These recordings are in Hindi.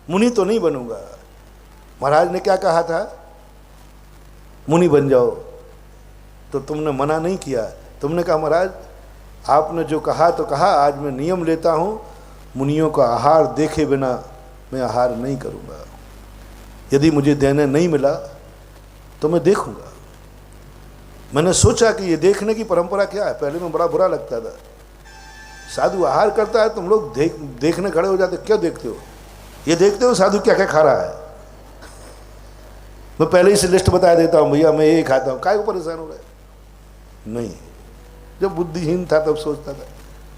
मुनि तो नहीं बनूंगा। महाराज ने क्या कहा था, मुनि बन जाओ, तो तुमने मना नहीं किया। तुमने कहा महाराज आपने जो कहा तो कहा, आज मैं नियम लेता हूँ, मुनियों का आहार देखे बिना मैं आहार नहीं करूँगा। यदि मुझे देने नहीं मिला तो मैं देखूँगा। मैंने सोचा कि ये देखने की परंपरा क्या है। पहले में बड़ा बुरा लगता था, साधु आहार करता है तुम लोग देखने खड़े हो जाते, क्यों देखते हो? ये देखते हो साधु क्या क्या खा रहा है? मैं पहले ही से लिस्ट बता देता हूँ, भैया मैं ये खाता हूँ, काय को परेशान हो गए? नहीं, जब बुद्धिहीन था तब सोचता था।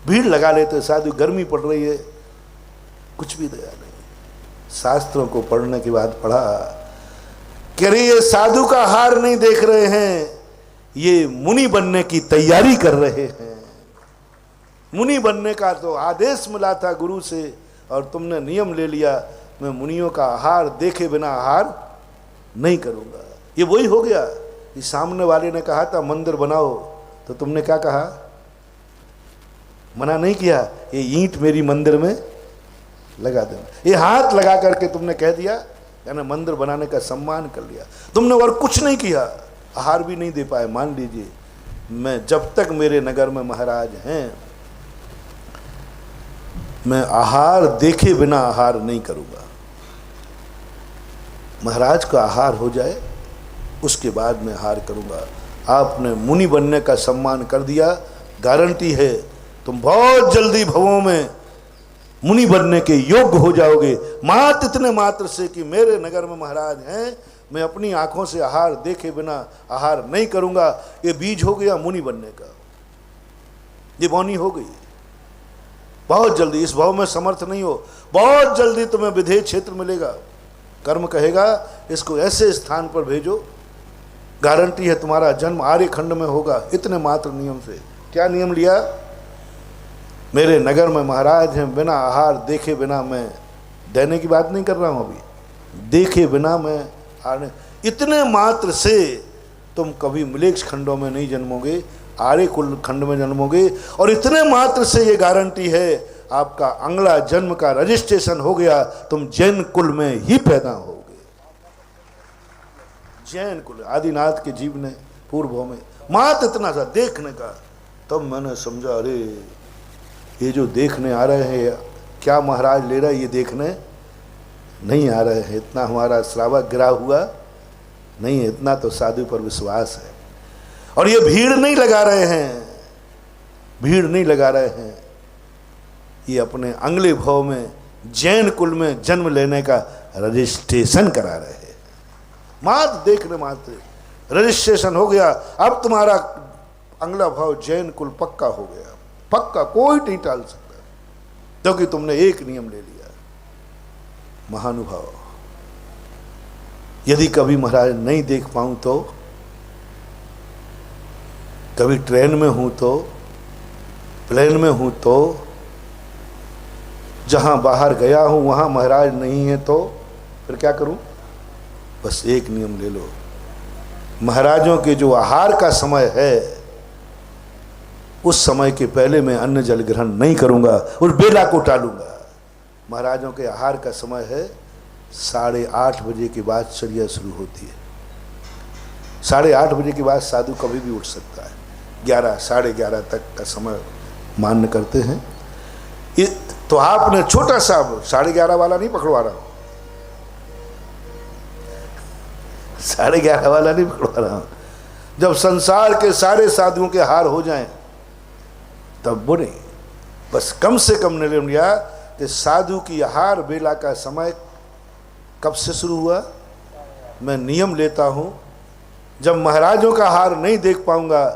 भीड़ लगा लेते साधु, गर्मी पड़ रही है, कुछ भी दया नहीं। शास्त्रों को पढ़ने के बाद पढ़ा कि अरे ये साधु का हार नहीं देख रहे हैं, ये मुनि बनने की तैयारी कर रहे हैं। मुनि बनने का तो आदेश मिला था गुरु से, और तुमने नियम ले लिया मैं मुनियों का आहार देखे बिना आहार नहीं करूंगा। ये वही हो गया कि सामने वाले ने कहा था मंदिर बनाओ, तो तुमने क्या कहा? मना नहीं किया, ये ईंट मेरी मंदिर में लगा देना। ये हाथ लगा करके तुमने कह दिया, यानी मंदिर बनाने का सम्मान कर लिया तुमने, और कुछ नहीं किया, आहार भी नहीं दे पाए। मान लीजिए मैं जब तक मेरे नगर में महाराज हैं, मैं आहार देखे बिना आहार नहीं करूंगा। महाराज का आहार हो जाए उसके बाद मैं आहार करूंगा। आपने मुनि बनने का सम्मान कर दिया, गारंटी है तुम बहुत जल्दी भवों में मुनि बनने के योग्य हो जाओगे। मात्र इतने मात्र से कि मेरे नगर में महाराज हैं, मैं अपनी आंखों से आहार देखे बिना आहार नहीं करूंगा। ये बीज हो गया मुनि बनने का, ये बौनी हो गई। बहुत जल्दी इस भाव में समर्थ नहीं हो, बहुत जल्दी तुम्हें विधेय क्षेत्र मिलेगा। कर्म कहेगा इसको ऐसे स्थान पर भेजो, गारंटी है तुम्हारा जन्म आर्य खंड में होगा। इतने मात्र नियम से क्या नियम लिया? मेरे नगर में महाराज हैं, बिना आहार देखे बिना, मैं देने की बात नहीं कर रहा हूं अभी, देखे बिना मैं आने। इतने मात्र से तुम कभी मिलेक्ष खंडों में नहीं जन्मोगे, आर्य कुल खंड में जन्मोगे। और इतने मात्र से ये गारंटी है आपका अगला जन्म का रजिस्ट्रेशन हो गया, तुम जैन कुल में ही पैदा होगे। जैन कुल आदिनाथ के जीव ने पूर्व में मात्र इतना सा देखने का। तब मैंने समझा अरे ये जो देखने आ रहे हैं, क्या महाराज ले रहा है? ये देखने नहीं आ रहे हैं, इतना हमारा श्रावक गिरा हुआ नहीं है, इतना तो साधु पर विश्वास है। और ये भीड़ नहीं लगा रहे हैं, भीड़ नहीं लगा रहे हैं, ये अपने अगले भाव में जैन कुल में जन्म लेने का रजिस्ट्रेशन करा रहे हैं। मात्र देखने मात्र रजिस्ट्रेशन हो गया, अब तुम्हारा अगला भाव जैन कुल पक्का हो गया, पक्का, कोई नहीं टाल सकता, क्योंकि तुमने एक नियम ले लिया। महानुभाव, यदि कभी महाराज नहीं देख पाऊं तो, कभी ट्रेन में हूं तो, प्लेन में हूं तो, जहां बाहर गया हूं वहां महाराज नहीं है तो फिर क्या करूं? बस एक नियम ले लो, महाराजों के जो आहार का समय है उस समय के पहले मैं अन्न जल ग्रहण नहीं करूंगा, उस बेला को टालूंगा। महाराजों के आहार का समय है 8:30 बजे के बाद चर्या शुरू होती है। 8:30 बजे के बाद साधु कभी भी उठ सकता है। 11 साढ़े 11 तक का समय मान्य करते हैं। तो आपने छोटा सा 11:30 वाला नहीं पकड़वा रहा हूं, 11:30 वाला नहीं पकड़वा रहा हूं। जब संसार के सारे साधुओं के हार हो जाएं तब वो नहीं, बस कम से कम नियम लिया कि साधु की आहार बेला का समय कब से शुरू हुआ? मैं नियम लेता हूं, जब महाराजों का आहार नहीं देख पाऊंगा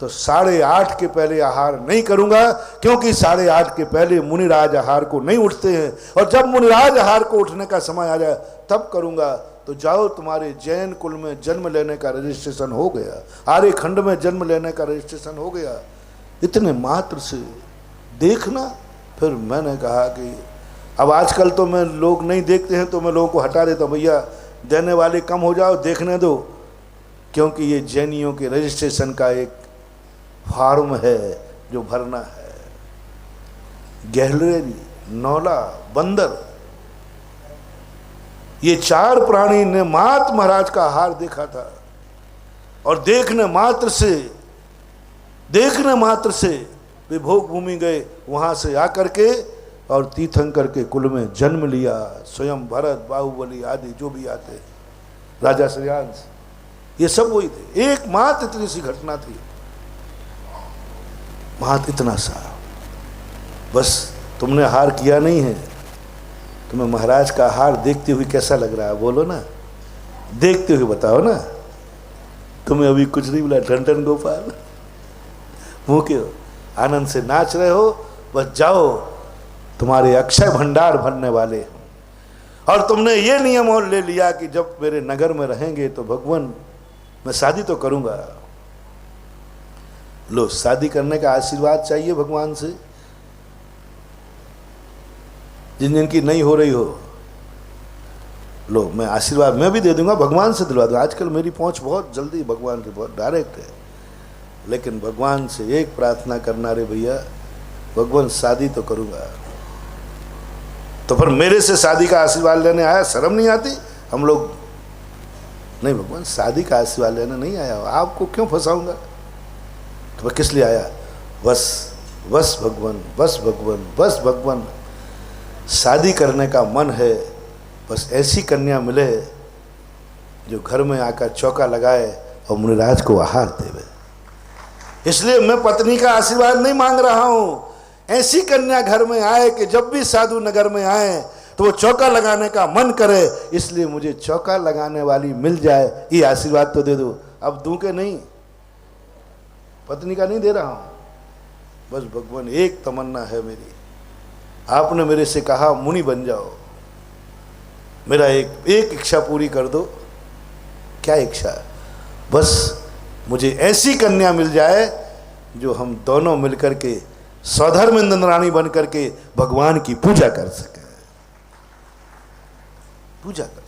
तो 8:30 के पहले आहार नहीं करूंगा, क्योंकि 8:30 के पहले मुनिराज आहार को नहीं उठते हैं, और जब मुनिराज आहार को उठने का समय आ जाए तब करूंगा। तो जाओ, तुम्हारे जैन कुल में जन्म लेने का रजिस्ट्रेशन हो गया, आर्य खंड में जन्म लेने का रजिस्ट्रेशन हो गया। इतने मात्र से देखना। फिर मैंने कहा कि अब आजकल तो मैं लोग नहीं देखते हैं तो मैं लोगों को हटा देता हूँ, भैया देने वाले कम हो जाओ, देखने दो, क्योंकि ये जैनियों के रजिस्ट्रेशन का एक फॉर्म है जो भरना है। गहलरेली, नौला, बंदर, ये चार प्राणी ने मात महाराज का हार देखा था और देखने मात्र से वे भोग भूमि गए, वहां से आकर के और तीर्थंकर के कुल में जन्म लिया। स्वयं भरत, बाहुबली आदि जो भी आते, राजा श्रेयांश, ये सब वही थे। एक मात्र इतनी सी घटना थी, मात्र इतना सा। बस तुमने हार किया नहीं है। तुम्हें महाराज का हार देखते हुए कैसा लग रहा है, बोलो ना, देखते हुए बताओ ना। तुम्हें अभी कुछ नहीं बोला, टन टन गोपाल, मुंह के आनंद से नाच रहे हो। बस जाओ, तुम्हारे अक्षय भंडार भरने वाले हैं। और तुमने ये नियम और ले लिया कि जब मेरे नगर में रहेंगे तो भगवान मैं शादी तो करूंगा। लो, शादी करने का आशीर्वाद चाहिए भगवान से। जिन जिनकी नहीं हो रही हो, लो मैं आशीर्वाद मैं भी दे दूंगा, भगवान से दिलवा दूंगा। आजकल मेरी पहुंच बहुत जल्दी भगवान की बहुत डायरेक्ट है। लेकिन भगवान से एक प्रार्थना करना, रे भैया भगवान शादी तो करूंगा। तो फिर मेरे से शादी का आशीर्वाद लेने आया, शर्म नहीं आती? हम लोग नहीं, भगवान शादी का आशीर्वाद लेने नहीं आया, आपको क्यों फंसाऊंगा? तो मैं किस लिए आया? बस भगवान, बस भगवान, बस भगवान, शादी करने का मन है। बस ऐसी कन्या मिले जो घर में आकर चौका लगाए और मुनिराज को आहार देवे। इसलिए मैं पत्नी का आशीर्वाद नहीं मांग रहा हूं। ऐसी कन्या घर में आए कि जब भी साधु नगर में आए तो वो चौका लगाने का मन करे। इसलिए मुझे चौका लगाने वाली मिल जाए, ये आशीर्वाद तो दे दो। अब दूं के नहीं, पत्नी का नहीं दे रहा हूं। बस भगवान एक तमन्ना है मेरी, आपने मेरे से कहा मुनि बन जाओ, मेरा एक इच्छा पूरी कर दो। क्या इच्छा? बस मुझे ऐसी कन्या मिल जाए जो हम दोनों मिलकर के सौधर्म इंद्राणी बन करके भगवान की पूजा कर सके, पूजा कर